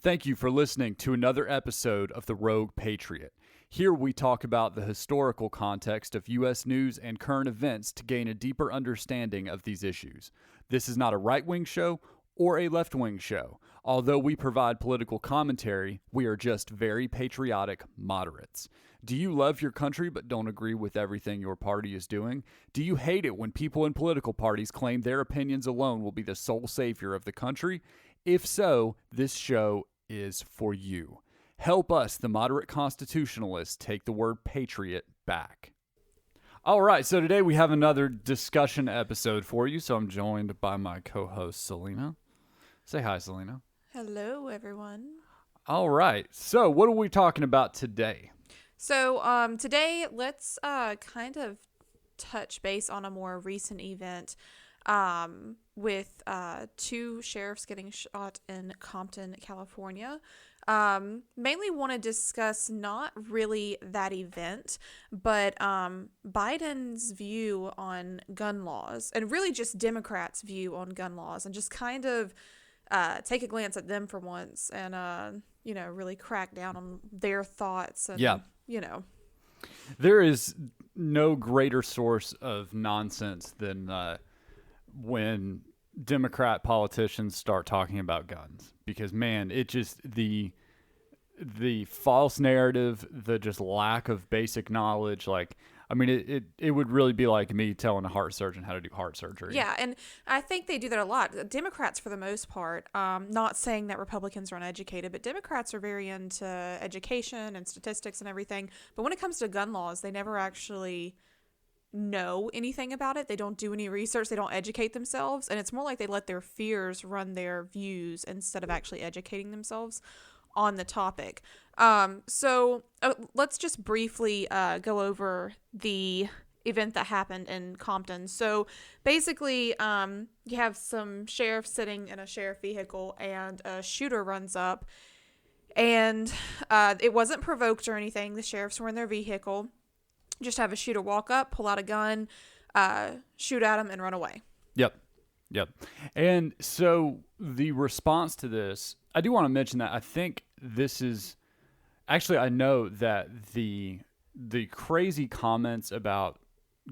Thank you for listening to another episode of the Rogue Patriot. Here we talk about the historical context of U.S. news and current events to gain a deeper understanding of these issues. This is not a right-wing show or a left-wing show. Although we provide political commentary, we are just very patriotic moderates. Do you love your country but don't agree with everything your party is doing? Do you hate it when people in political parties claim their opinions alone will be the sole savior of the country? If so, this show is for you. Help us, the moderate constitutionalists, take the word patriot back. All right, so today we have another discussion episode for you. So I'm joined by my co-host, Selena. Say hi, Selena. Hello, everyone. All right, so what are we talking about today? So today, let's kind of touch base on a more recent event with two sheriffs getting shot in Compton, California. Mainly want to discuss not really that event, but Biden's view on gun laws, and really just Democrats' view on gun laws, and just kind of take a glance at them for once and, really crack down on their thoughts. And, There is no greater source of nonsense than when Democrat politicians start talking about guns, because man, it just the false narrative, the just lack of basic knowledge. Like, I mean, it would really be like me telling a heart surgeon how to do heart surgery. Yeah, and I think they do that a lot. Democrats, for the most part, not saying that Republicans are uneducated, but Democrats are very into education and statistics and everything. But when it comes to gun laws, they never actually know anything about it. They don't do any research. They don't educate themselves. And it's more like they let their fears run their views instead of actually educating themselves on the topic. So let's just briefly go over the event that happened in Compton. So basically, you have some sheriffs sitting in a sheriff vehicle, and a shooter runs up, and it wasn't provoked or anything. The sheriffs were in their vehicle. Just have a shooter walk up, pull out a gun, shoot at him, and run away. Yep. And so the response to this, I do want to mention that I think this is actually, I know that the crazy comments about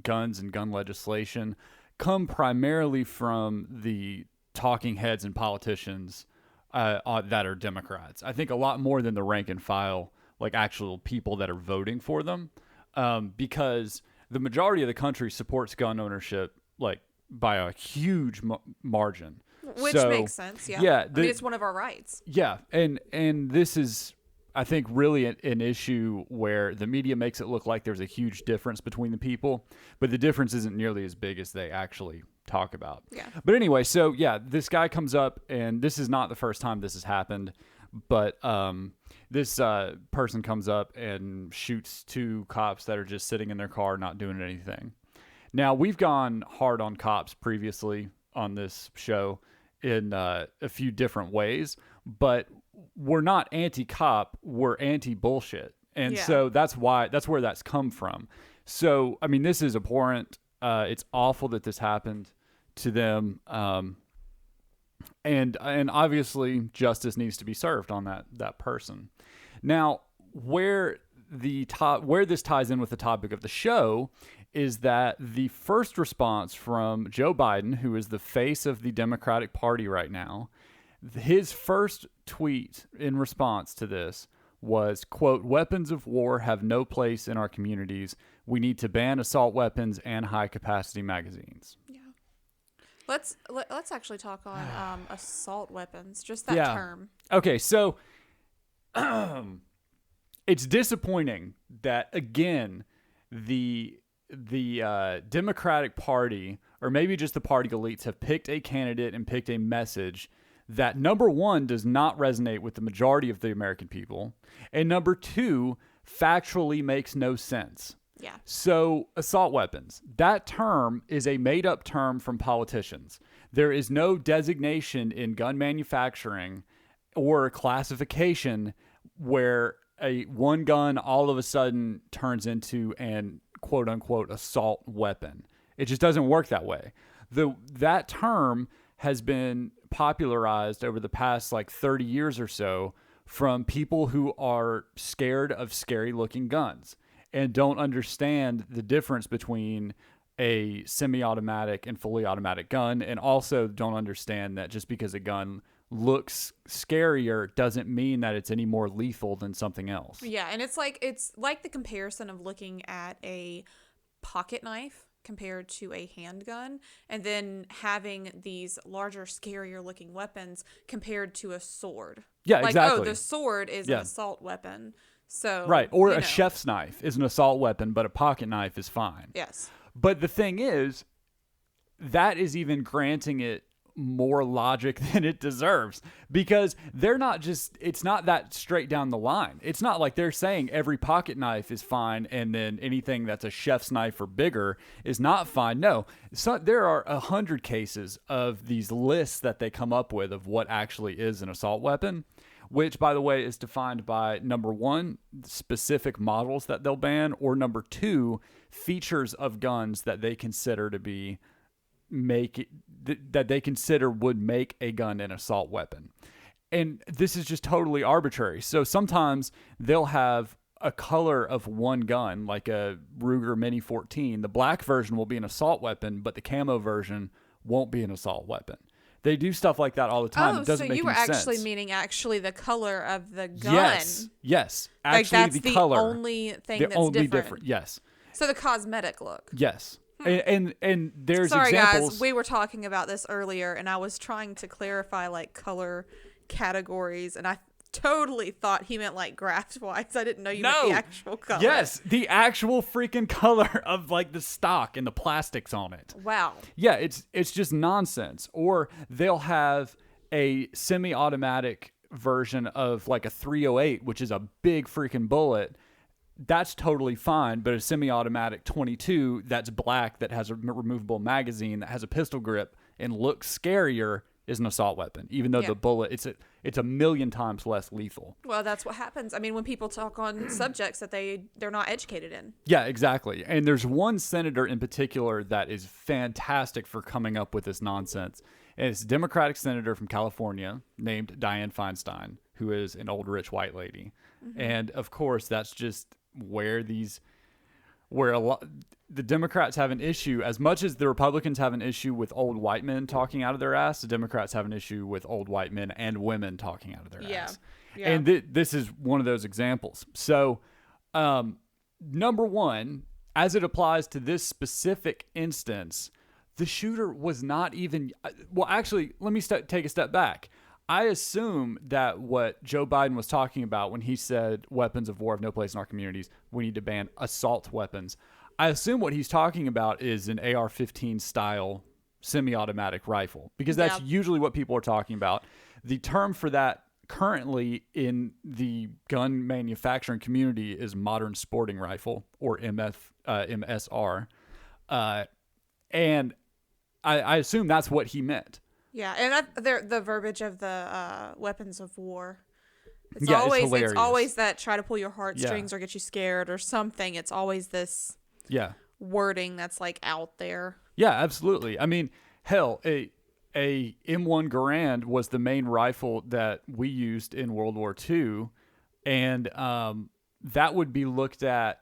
guns and gun legislation come primarily from the talking heads and politicians that are Democrats. I think a lot more than the rank and file, like actual people that are voting for them. Because the majority of the country supports gun ownership, like by a huge margin. Which makes sense, yeah. Yeah, I mean, it's one of our rights. Yeah, and this is, I think, really an issue where the media makes it look like there's a huge difference between the people, but the difference isn't nearly as big as they actually talk about. Yeah. But anyway, so yeah, this guy comes up, and this is not the first time this has happened, but this person comes up and shoots two cops that are just sitting in their car not doing anything. Now, we've gone hard on cops previously on this show in a few different ways, but we're not anti-cop, we're anti-bullshit. And so that's where that's come from. So, I mean, this is abhorrent. It's awful that this happened to them. And obviously justice needs to be served on that person. Now, where this ties in with the topic of the show is that the first response from Joe Biden, who is the face of the Democratic Party right now, his first tweet in response to this was, quote, "Weapons of war have no place in our communities. We need to ban assault weapons and high-capacity magazines." Yeah. Let's actually talk on assault weapons, just that term. Okay, so it's disappointing that, again, the Democratic Party, or maybe just the party elites, have picked a candidate and picked a message that, number one, does not resonate with the majority of the American people, and number two, factually makes no sense. Yeah. So assault weapons, that term is a made-up term from politicians. There is no designation in gun manufacturing or classification where one gun all of a sudden turns into an quote-unquote assault weapon. It just doesn't work that way. That term has been popularized over the past like 30 years or so from people who are scared of scary looking guns and don't understand the difference between a semi-automatic and fully automatic gun, and also don't understand that just because a gun looks scarier doesn't mean that it's any more lethal than something else. Yeah, and it's like the comparison of looking at a pocket knife compared to a handgun, and then having these larger, scarier looking weapons compared to a sword. Yeah, like, exactly. Oh, the sword is an assault weapon. So right, or a chef's knife is an assault weapon, but a pocket knife is fine. Yes. But the thing is, that is even granting it more logic than it deserves, because they're not just, it's not that straight down the line. It's not like they're saying every pocket knife is fine and then anything that's a chef's knife or bigger is not fine. No, so there are 100 cases of these lists that they come up with of what actually is an assault weapon, which, by the way, is defined by, number one, specific models that they'll ban, or number two, features of guns that they consider to be that they consider would make a gun an assault weapon. And this is just totally arbitrary. So sometimes they'll have a color of one gun, like a Ruger Mini 14. The black version will be an assault weapon, but the camo version won't be an assault weapon. They do stuff like that all the time. Oh, it doesn't so make you were any actually sense. meaning actually the color of the gun. Yes. Like Actually, that's the color. only thing the that's only different. Yes. So the cosmetic look. Yes. And there's Sorry, examples. guys, we were talking about this earlier, and I was trying to clarify like color categories, and I totally thought he meant like graft wise. I didn't know you meant the actual color. Yes, the actual freaking color of like the stock and the plastics on it. Wow. Yeah, it's just nonsense. Or they'll have a semi-automatic version of like a 308, which is a big freaking bullet. That's totally fine, but a semi-automatic 22 that's black, that has a removable magazine, that has a pistol grip and looks scarier, is an assault weapon, even though the bullet, it's a million times less lethal. Well, that's what happens. I mean, when people talk on subjects that they're not educated in. Yeah, exactly. And there's one senator in particular that is fantastic for coming up with this nonsense. And it's a Democratic senator from California named Dianne Feinstein, who is an old rich white lady. Mm-hmm. And of course, that's just where the Democrats have an issue. As much as the Republicans have an issue with old white men talking out of their ass, the Democrats have an issue with old white men and women talking out of their ass. Yeah. And this is one of those examples. So, number one, as it applies to this specific instance, the shooter was not even, well, actually, let me take a step back. I assume that what Joe Biden was talking about when he said weapons of war have no place in our communities, we need to ban assault weapons. I assume what he's talking about is an AR-15 style semi-automatic rifle, because that's usually what people are talking about. The term for that currently in the gun manufacturing community is modern sporting rifle, or MSR. And I assume that's what he meant. Yeah, and the verbiage of the weapons of war. It's it's always that try to pull your heartstrings or get you scared or something. It's always this wording that's like out there. Yeah, absolutely. I mean, hell, a M1 Garand was the main rifle that we used in World War II, and that would be looked at,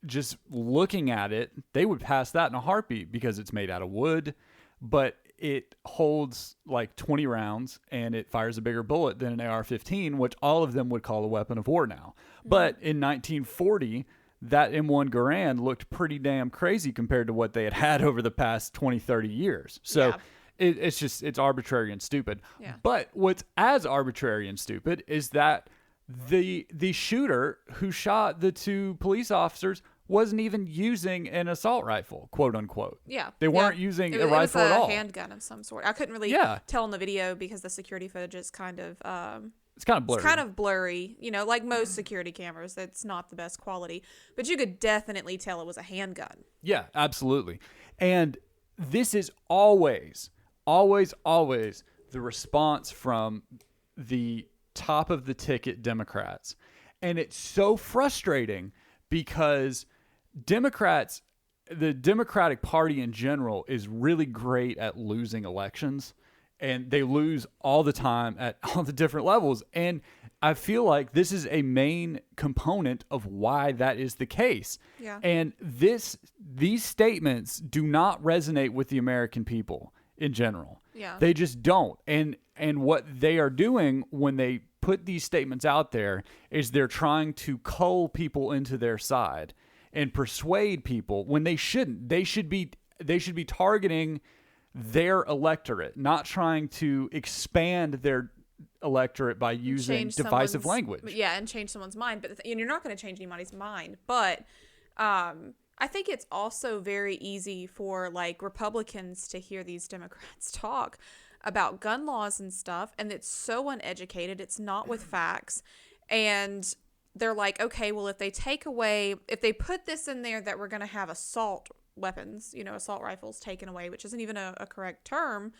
just looking at it, they would pass that in a heartbeat because it's made out of wood, but it holds like 20 rounds and it fires a bigger bullet than an AR-15, which all of them would call a weapon of war now. Mm-hmm. But in 1940, that M1 Garand looked pretty damn crazy compared to what they had over the past 20, 30 years. So it's arbitrary and stupid. Yeah. But what's as arbitrary and stupid is that the shooter who shot the two police officers wasn't even using an assault rifle, quote unquote. Yeah. They weren't using a rifle at all. It was a handgun of some sort. I couldn't really tell in the video because the security footage is kind of it's kind of blurry. It's kind of blurry, like most security cameras. It's not the best quality, but you could definitely tell it was a handgun. Yeah, absolutely. And this is always the response from the top of the ticket Democrats. And it's so frustrating because the Democratic Party in general is really great at losing elections, and they lose all the time at all the different levels. And I feel like this is a main component of why that is the case. Yeah. And these statements do not resonate with the American people in general. Yeah. They just don't. And what they are doing when they put these statements out there is they're trying to cull people into their side and persuade people when they shouldn't. They should be targeting their electorate, not trying to expand their electorate by using divisive language. Yeah, and change someone's mind. But and you're not going to change anybody's mind. But I think it's also very easy for like Republicans to hear these Democrats talk about gun laws and stuff, and it's so uneducated. It's not with facts, and they're like, okay, well, if they put this in there that we're going to have assault weapons, assault rifles taken away, which isn't even a correct term,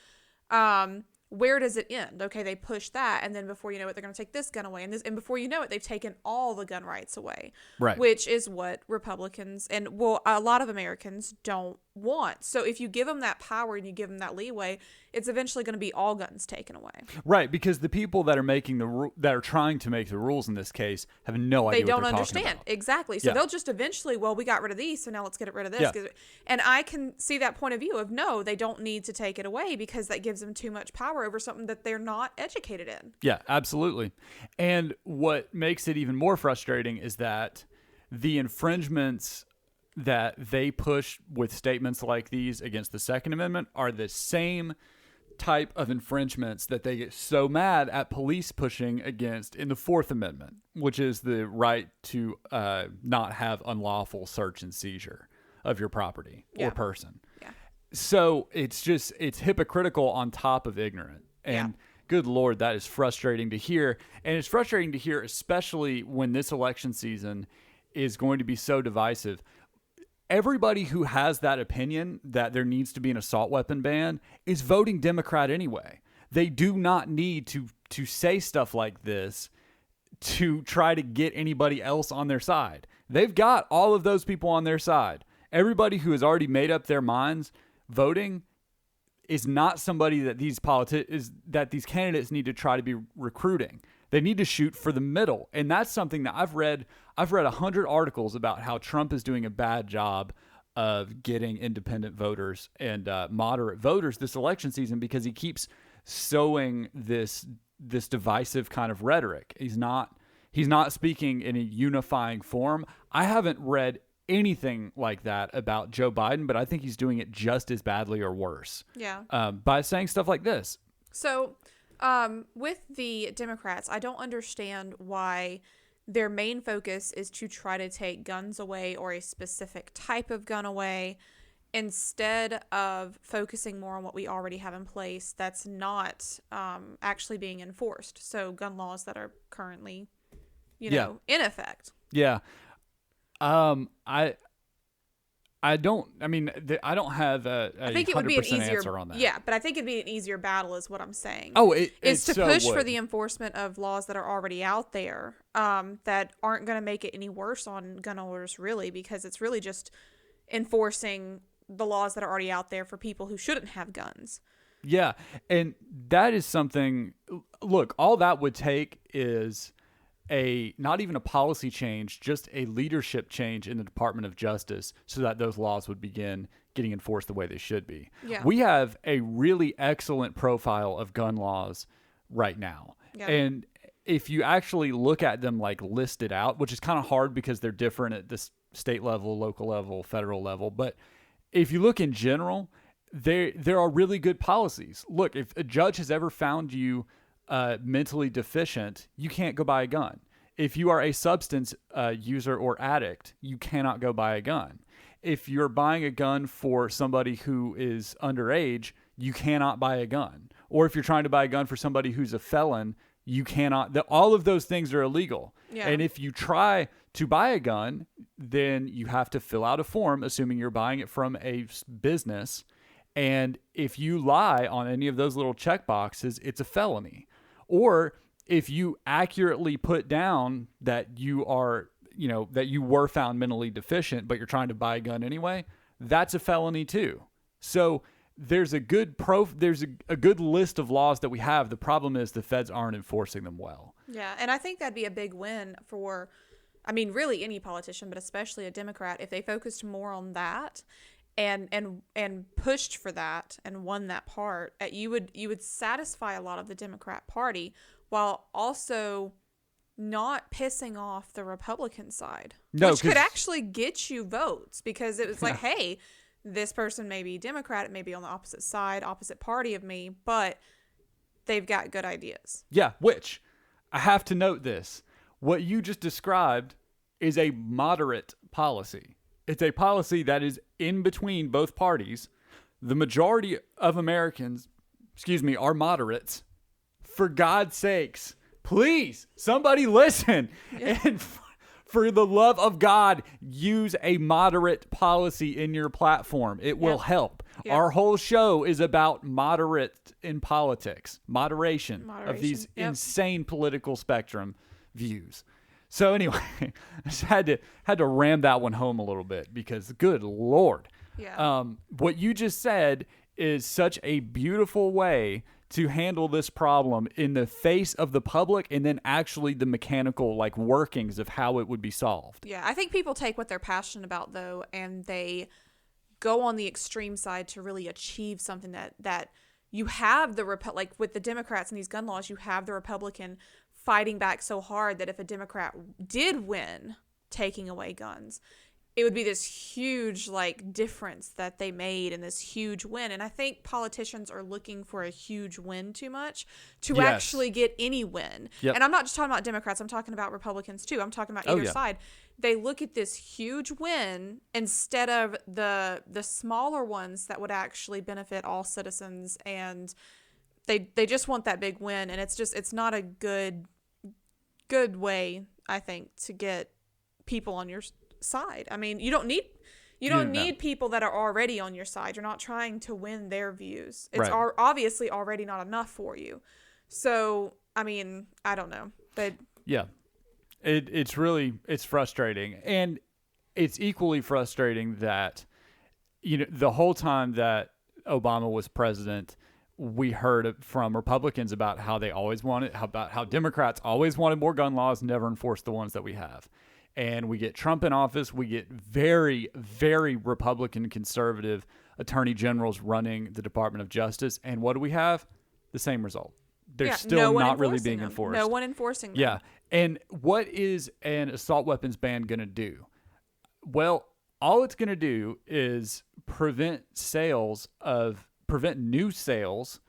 where does it end? Okay, they push that, and then before you know it, they're going to take this gun away, and before you know it, they've taken all the gun rights away, right? Which is what Republicans and a lot of Americans don't want. So if you give them that power and you give them that leeway, it's eventually going to be all guns taken away, right? Because the people that are trying to make the rules in this case have no idea. They don't what they're understand talking about. exactly. So they'll just eventually, well, we got rid of these, so now let's get rid of this. Yeah. And I can see that point of view of no, they don't need to take it away because that gives them too much power over something that they're not educated in. Yeah, absolutely. And what makes it even more frustrating is that the infringements that they push with statements like these against the Second Amendment are the same type of infringements that they get so mad at police pushing against in the Fourth Amendment, which is the right to not have unlawful search and seizure of your property or person. Yeah. So it's hypocritical on top of ignorant. And good Lord, that is frustrating to hear. And it's frustrating to hear, especially when this election season is going to be so divisive. Everybody who has that opinion that there needs to be an assault weapon ban is voting Democrat anyway. They do not need to say stuff like this to try to get anybody else on their side. They've got all of those people on their side. Everybody who has already made up their minds voting is not somebody that these candidates need to try to be recruiting. They need to shoot for the middle. And that's something that I've read 100 articles about how Trump is doing a bad job of getting independent voters and moderate voters this election season because he keeps sowing this divisive kind of rhetoric. He's not speaking in a unifying form. I haven't read anything like that about Joe Biden, but I think he's doing it just as badly or worse. Yeah. By saying stuff like this. So, with the Democrats, I don't understand why their main focus is to try to take guns away or a specific type of gun away instead of focusing more on what we already have in place that's not actually being enforced. So gun laws that are currently, in effect. Yeah. I don't have a I think it would be an 100% easier answer on that. Yeah, but I think it'd be an easier battle is what I'm saying. Oh, is to so push for would. the enforcement of laws that are already out there that aren't going to make it any worse on gun owners really, because it's really just enforcing the laws that are already out there for people who shouldn't have guns. Yeah, and that is something, look, all that would take is not even a policy change, just a leadership change in the Department of Justice so that those laws would begin getting enforced the way they should be. Yeah. We have a really excellent profile of gun laws right now. Yeah. And if you actually look at them like listed out, which is kind of hard because they're different at the state level, local level, federal level, but if you look in general, there are really good policies. Look, if a judge has ever found you mentally deficient, you can't go buy a gun. If you are a substance user or addict, you cannot go buy a gun. If you're buying a gun for somebody who is underage, you cannot buy a gun. Or if you're trying to buy a gun for somebody who's a felon, you cannot. All of those things are illegal. Yeah. And if you try to buy a gun, then you have to fill out a form, assuming you're buying it from a business. And if you lie on any of those little check boxes, it's a felony. Or if you accurately put down that you are, that you were found mentally deficient, but you're trying to buy a gun anyway, that's a felony too. So there's a good list of laws that we have. The problem is the feds aren't enforcing them well. Yeah, and I think that'd be a big win for, I mean, really any politician, but especially a Democrat, if they focused more on that and pushed for that and won that part. You would satisfy a lot of the Democrat Party while also not pissing off the Republican side, No, which could 'cause- actually get you votes, because it was like, hey, this person may be Democrat, it may be on the opposite side, opposite party of me, but they've got good ideas. Yeah, which I have to note this. What you just described is a moderate policy. It's a policy that is in between both parties. The majority of Americans, are moderates. For God's sakes, please, somebody listen. Yeah. And for the love of God, use a moderate policy in your platform. It will help. Yep. Our whole show is about moderate in politics, moderation of these insane political spectrum views. So anyway, I just had to ram that one home a little bit because, good Lord. Yeah. What you just said is such a beautiful way to handle this problem in the face of the public, and then actually the mechanical workings of how it would be solved. Yeah, I think people take what they're passionate about, though, and they go on the extreme side to really achieve something that you have like with the Democrats and these gun laws, you have the Republican fighting back so hard that if a Democrat did win taking away guns, it would be this huge difference that they made and this huge win. And I think politicians are looking for a huge win too much to actually get any win. Yep. And I'm not just talking about Democrats. I'm talking about Republicans too. I'm talking about either side. They look at this huge win instead of the smaller ones that would actually benefit all citizens. And they just want that big win. And it's not a good way, I think, to get people on your side. I mean, you don't need people that are already on your side. You're not trying to win their views. It's obviously already not enough for you. So, I mean, I don't know. But yeah, it's frustrating, and it's equally frustrating that the whole time that Obama was president, we heard from Republicans about how they always wanted, about how Democrats always wanted more gun laws, never enforced the ones that we have. And we get Trump in office. We get very, very Republican conservative attorney generals running the Department of Justice. And what do we have? The same result. They're still not really being enforced. No one enforcing them. Yeah. And what is an assault weapons ban going to do? Well, all it's going to do is prevent new sales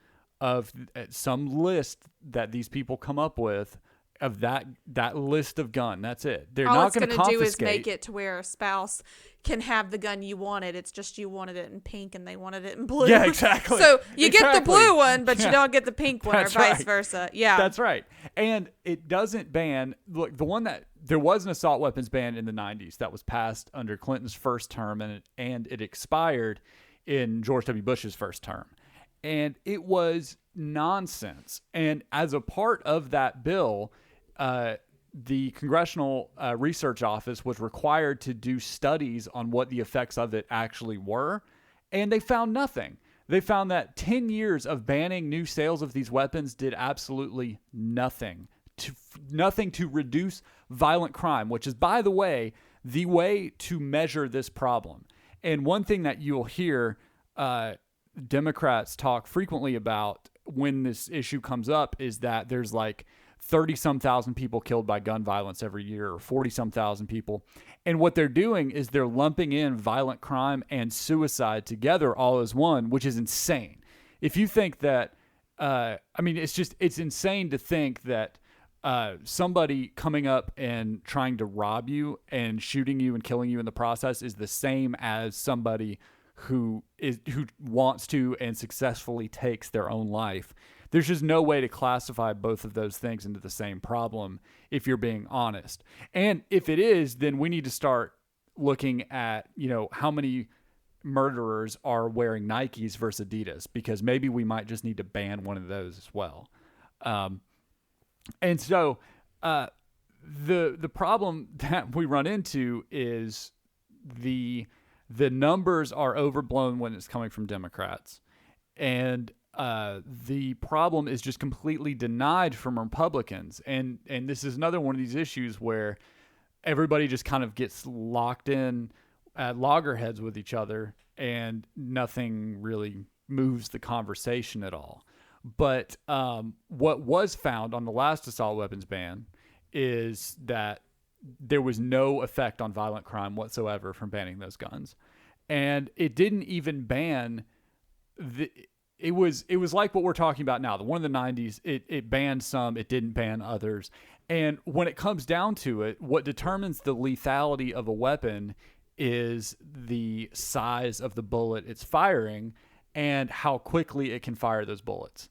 of some list that these people come up with, of that list of gun. That's it. They're not going to confiscate. All it's going to do is make it to where a spouse can have the gun you wanted. It's just you wanted it in pink and they wanted it in blue. Yeah, exactly. So you get the blue one, but you don't get the pink one, or vice versa. Yeah. That's right. And it doesn't ban, look, there was an assault weapons ban in the 90s that was passed under Clinton's first term, and it expired in George W. Bush's first term. And it was nonsense. And as a part of that bill, the Congressional Research Office was required to do studies on what the effects of it actually were, and they found nothing. They found that 10 years of banning new sales of these weapons did absolutely nothing to reduce violent crime, which is, by the way to measure this problem. And one thing that you'll hear Democrats talk frequently about when this issue comes up is that there's 30-some thousand people killed by gun violence every year, or 40-some thousand people. And what they're doing is they're lumping in violent crime and suicide together all as one, which is insane. If you think that, it's insane to think that somebody coming up and trying to rob you and shooting you and killing you in the process is the same as somebody who wants to and successfully takes their own life. There's just no way to classify both of those things into the same problem if you're being honest. And if it is, then we need to start looking at, how many murderers are wearing Nikes versus Adidas, because maybe we might just need to ban one of those as well. And so the problem that we run into is the numbers are overblown when it's coming from Democrats. And the problem is just completely denied from Republicans. And this is another one of these issues where everybody just kind of gets locked in at loggerheads with each other and nothing really moves the conversation at all. But what was found on the last assault weapons ban is that there was no effect on violent crime whatsoever from banning those guns. And it didn't even ban it was like what we're talking about now. The one in the 90s, it banned some, it didn't ban others. And when it comes down to it, what determines the lethality of a weapon is the size of the bullet it's firing and how quickly it can fire those bullets.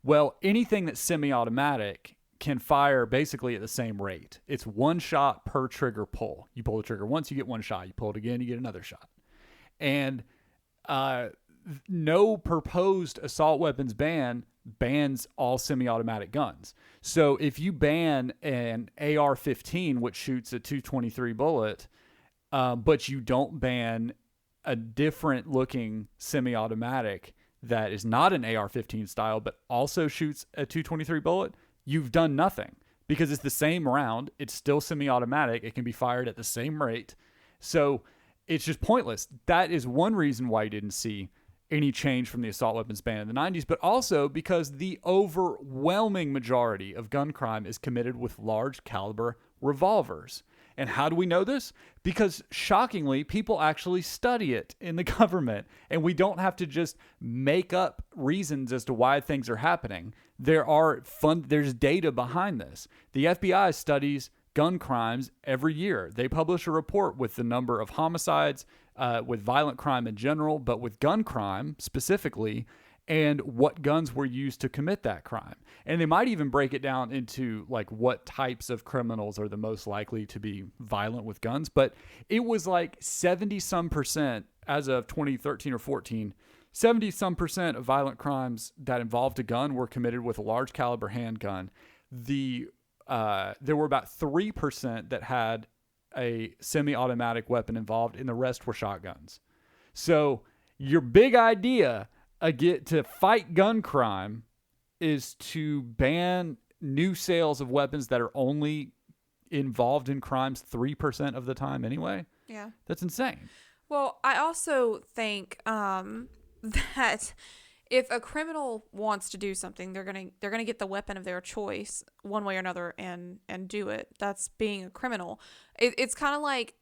Well, anything that's semi-automatic can fire basically at the same rate. It's one shot per trigger pull. You pull the trigger once, you get one shot. You pull it again, you get another shot. And no proposed assault weapons ban bans all semi-automatic guns. So if you ban an AR-15, which shoots a .223 bullet, but you don't ban a different looking semi-automatic that is not an AR-15 style, but also shoots a .223 bullet, you've done nothing because it's the same round. It's still semi-automatic. It can be fired at the same rate. So it's just pointless. That is one reason why you didn't see any change from the assault weapons ban in the 90s, but also because the overwhelming majority of gun crime is committed with large caliber revolvers. And how do we know this? Because shockingly, people actually study it in the government, and we don't have to just make up reasons as to why things are happening. There's data behind this. The FBI studies gun crimes every year. They publish a report with the number of homicides, with violent crime in general, but with gun crime specifically, and what guns were used to commit that crime. And they might even break it down into like what types of criminals are the most likely to be violent with guns. But it was like 70-some% as of 2013 or 14, 70-some% of violent crimes that involved a gun were committed with a large caliber handgun. There were about 3% that had a semi-automatic weapon involved, and the rest were shotguns. So your big idea to fight gun crime is to ban new sales of weapons that are only involved in crimes 3% of the time anyway. Yeah. That's insane. Well, I also think that if a criminal wants to do something, they're gonna get the weapon of their choice one way or another and do it. That's being a criminal. It's kind of like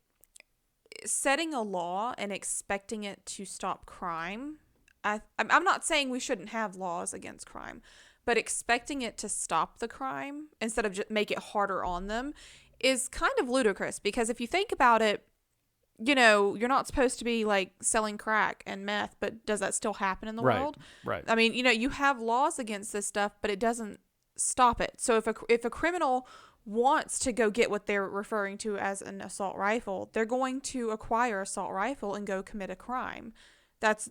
setting a law and expecting it to stop crime. I'm not saying we shouldn't have laws against crime, but expecting it to stop the crime instead of just make it harder on them is kind of ludicrous. Because if you think about it, you're not supposed to be like selling crack and meth, but does that still happen in the world? Right. I mean, you have laws against this stuff, but it doesn't stop it. So if a criminal wants to go get what they're referring to as an assault rifle, they're going to acquire an assault rifle and go commit a crime. That's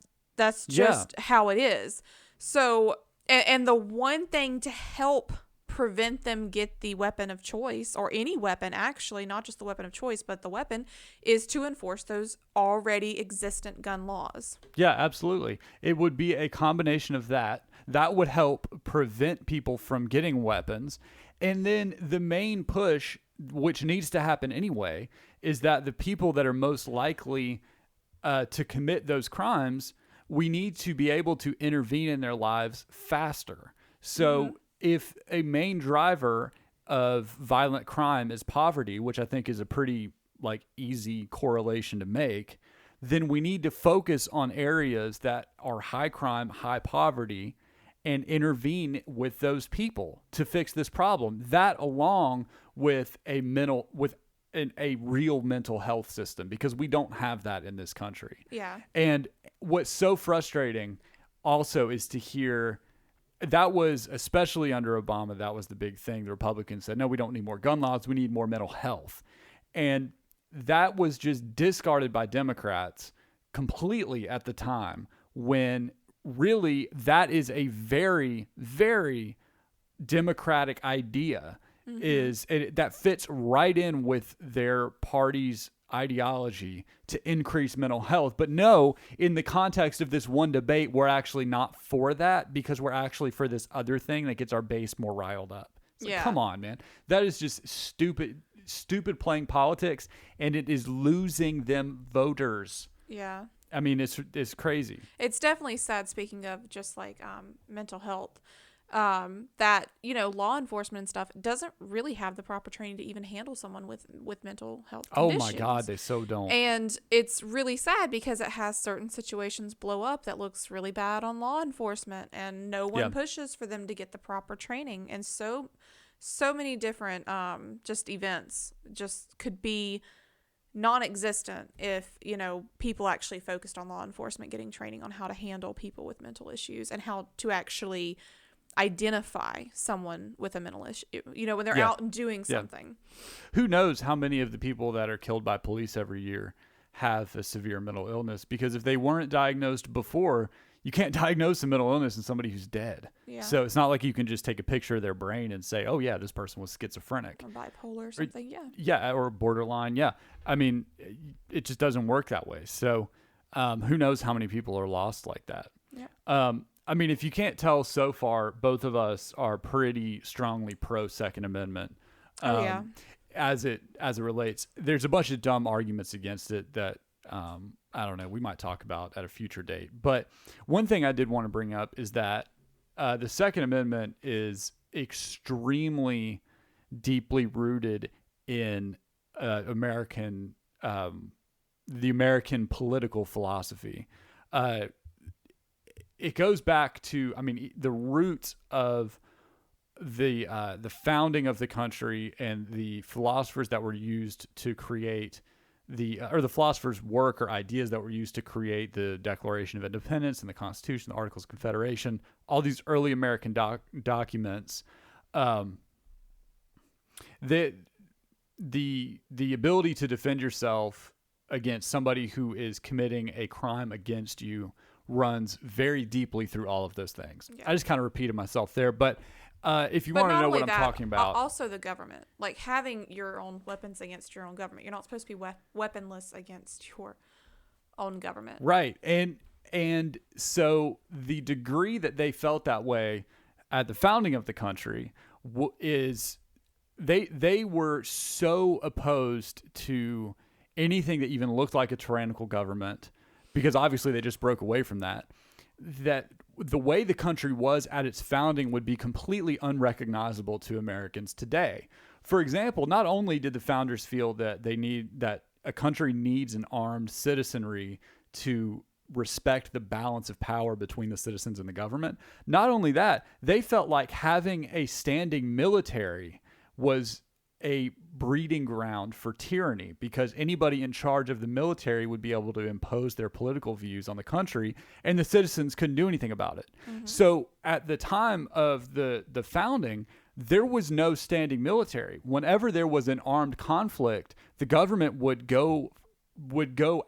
just how it is. So, and the one thing to help prevent them get the weapon of choice, or any weapon actually, not just the weapon of choice, but the weapon, is to enforce those already existent gun laws. Yeah, absolutely. It would be a combination of that. That would help prevent people from getting weapons. And then the main push, which needs to happen anyway, is that the people that are most likely to commit those crimes, we need to be able to intervene in their lives faster. So if a main driver of violent crime is poverty, which I think is a pretty easy correlation to make, then we need to focus on areas that are high crime, high poverty, and intervene with those people to fix this problem. That along with a real mental health system, because we don't have that in this country. Yeah. And what's so frustrating also is to hear that was, especially under Obama, that was the big thing. The Republicans said, no, we don't need more gun laws. We need more mental health. And that was just discarded by Democrats completely at the time, when really that is a very, very Democratic idea. That fits right in with their party's ideology to increase mental health. But no, in the context of this one debate, we're actually not for that because we're actually for this other thing that gets our base more riled up. It's like, come on, man. That is just stupid playing politics, and it is losing them voters. Yeah. I mean, it's crazy. It's definitely sad, speaking of just like mental health, that, law enforcement and stuff doesn't really have the proper training to even handle someone with mental health conditions. Oh my God, they so don't. And it's really sad because it has certain situations blow up that looks really bad on law enforcement, and no one pushes for them to get the proper training. And so many different just events just could be non-existent if people actually focused on law enforcement getting training on how to handle people with mental issues and how to actually identify someone with a mental issue, when they're out and doing something. Who knows how many of the people that are killed by police every year have a severe mental illness, because if they weren't diagnosed before, you can't diagnose a mental illness in somebody who's dead. Yeah. So it's not like you can just take a picture of their brain and say, oh yeah, this person was schizophrenic. Or bipolar or something, Yeah, or borderline, yeah. I mean, it just doesn't work that way. So who knows how many people are lost like that. Yeah. I mean, if you can't tell so far, both of us are pretty strongly pro Second Amendment. As it relates, there's a bunch of dumb arguments against it that I don't know, we might talk about at a future date. But one thing I did want to bring up is that the Second Amendment is extremely deeply rooted in the American political philosophy. It goes back to, I mean, the roots of the founding of the country and the philosophers that were used to create the philosophers' work or ideas that were used to create the Declaration of Independence and the Constitution, the Articles of Confederation, all these early American documents. The ability to defend yourself against somebody who is committing a crime against you runs very deeply through all of those things. Yeah. I just kind of repeated myself there, but if you want to know what I'm talking about. Also the government, like having your own weapons against your own government. You're not supposed to be weaponless against your own government. Right. And so the degree that they felt that way at the founding of the country is they were so opposed to anything that even looked like a tyrannical government, because obviously they just broke away from that the way the country was at its founding would be completely unrecognizable to Americans today. For example, not only did the founders feel that a country needs an armed citizenry to respect the balance of power between the citizens and the government, not only that, they felt like having a standing military was a breeding ground for tyranny, because anybody in charge of the military would be able to impose their political views on the country, and the citizens couldn't do anything about it. Mm-hmm. So at the time of the founding, there was no standing military. Whenever there was an armed conflict, the government would go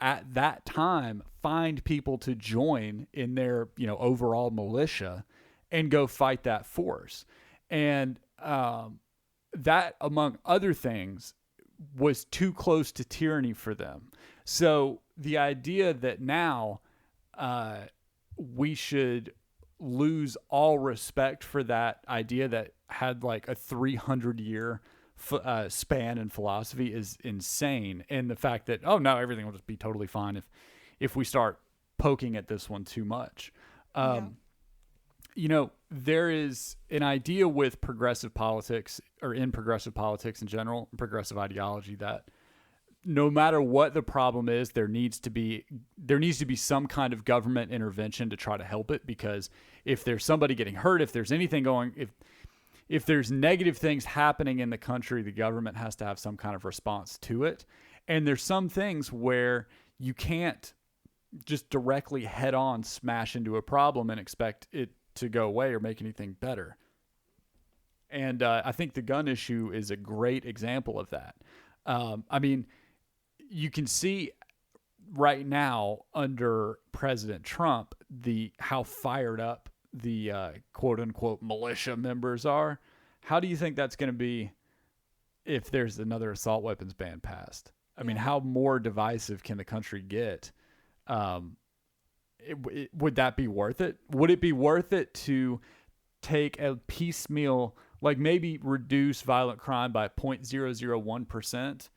at that time, find people to join in their, overall militia and go fight that force. And, that, among other things, was too close to tyranny for them. So the idea that now we should lose all respect for that idea that had like a 300-year span in philosophy is insane. And the fact that, oh no, everything will just be totally fine if we start poking at this one too much. There is an idea with progressive politics, or in progressive politics in general, progressive ideology, that no matter what the problem is, there needs to be some kind of government intervention to try to help it. Because if there's somebody getting hurt, if there's anything going, if there's negative things happening in the country, the government has to have some kind of response to it. And there's some things where you can't just directly head on smash into a problem and expect it to go away or make anything better. And I think the gun issue is a great example of that. I mean, you can see right now under President Trump how fired up the quote unquote militia members are. How do you think that's going to be if there's another assault weapons ban passed? I mean, how more divisive can the country get? Would that be worth it? Would it be worth it to take a piecemeal, like maybe reduce violent crime by 0.001%?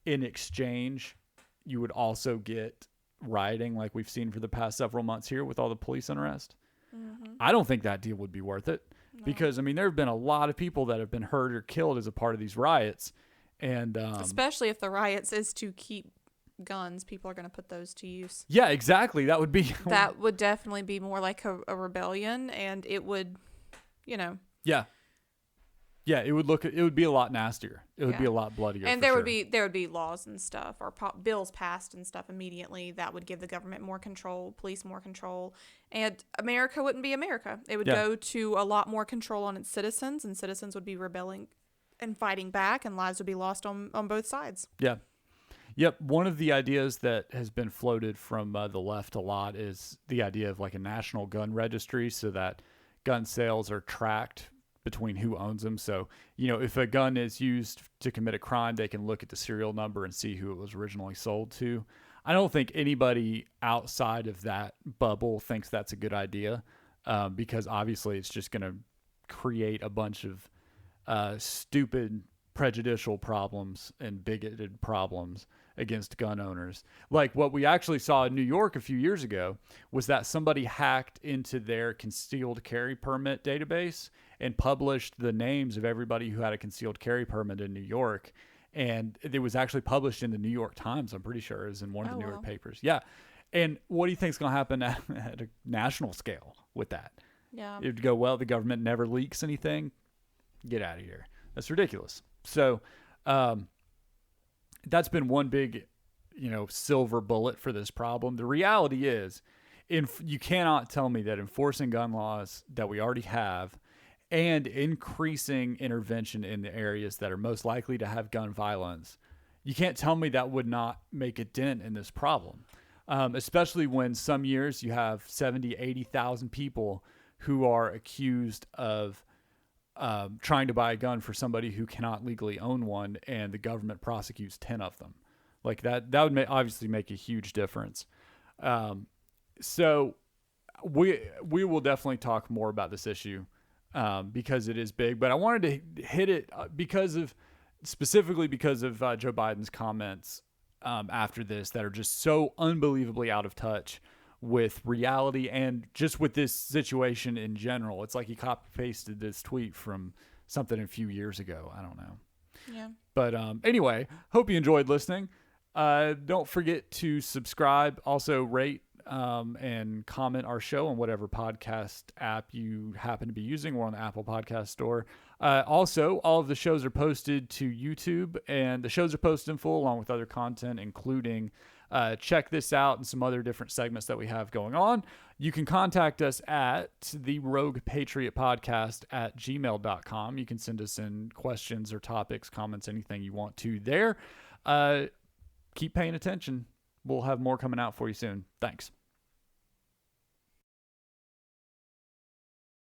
In exchange, you would also get rioting like we've seen for the past several months here with all the police unrest. I don't think that deal would be worth it because, I mean, there have been a lot of people that have been hurt or killed as a part of these riots. And especially if the riots is to keep guns, people are going to put those to use. Yeah, exactly. That would definitely be more like a rebellion, and it would, Yeah, it would be a lot nastier. It would be a lot bloodier. And there would be laws and stuff, or bills passed and stuff immediately that would give the government more control, police more control, and America wouldn't be America. It would go to a lot more control on its citizens, and citizens would be rebelling and fighting back, and lives would be lost on both sides. Yeah. Yep. One of the ideas that has been floated from the left a lot is the idea of like a national gun registry so that gun sales are tracked between who owns them. So, if a gun is used to commit a crime, they can look at the serial number and see who it was originally sold to. I don't think anybody outside of that bubble thinks that's a good idea because obviously it's just going to create a bunch of stupid, prejudicial problems and bigoted problems against gun owners. Like what we actually saw in New York a few years ago was that somebody hacked into their concealed carry permit database and published the names of everybody who had a concealed carry permit in New York. And it was actually published in the New York Times, I'm pretty sure, is in one of the New York papers. Yeah. And what do you think is going to happen at a national scale with that? Yeah. It would go, well, the government never leaks anything. Get out of here. That's ridiculous. So that's been one big, silver bullet for this problem. The reality is, you cannot tell me that enforcing gun laws that we already have and increasing intervention in the areas that are most likely to have gun violence, you can't tell me that would not make a dent in this problem, especially when some years you have 70, 80,000 people who are accused of trying to buy a gun for somebody who cannot legally own one, and the government prosecutes 10 of them. Like that would obviously make a huge difference. So we will definitely talk more about this issue because it is big. But I wanted to hit it specifically because of Joe Biden's comments after this that are just so unbelievably out of touch with reality and just with this situation in general. It's like he copy-pasted this tweet from something a few years ago. I don't know. Yeah. But anyway, hope you enjoyed listening. Don't forget to subscribe, also rate and comment our show on whatever podcast app you happen to be using. We're on the Apple Podcast Store. Also, all of the shows are posted to YouTube, and the shows are posted in full along with other content, including check this out and some other different segments that we have going on. You can contact us at the Rogue Patriot Podcast at gmail.com. You can send us in questions or topics, comments, anything you want to there. Keep paying attention. We'll have more coming out for you soon. Thanks.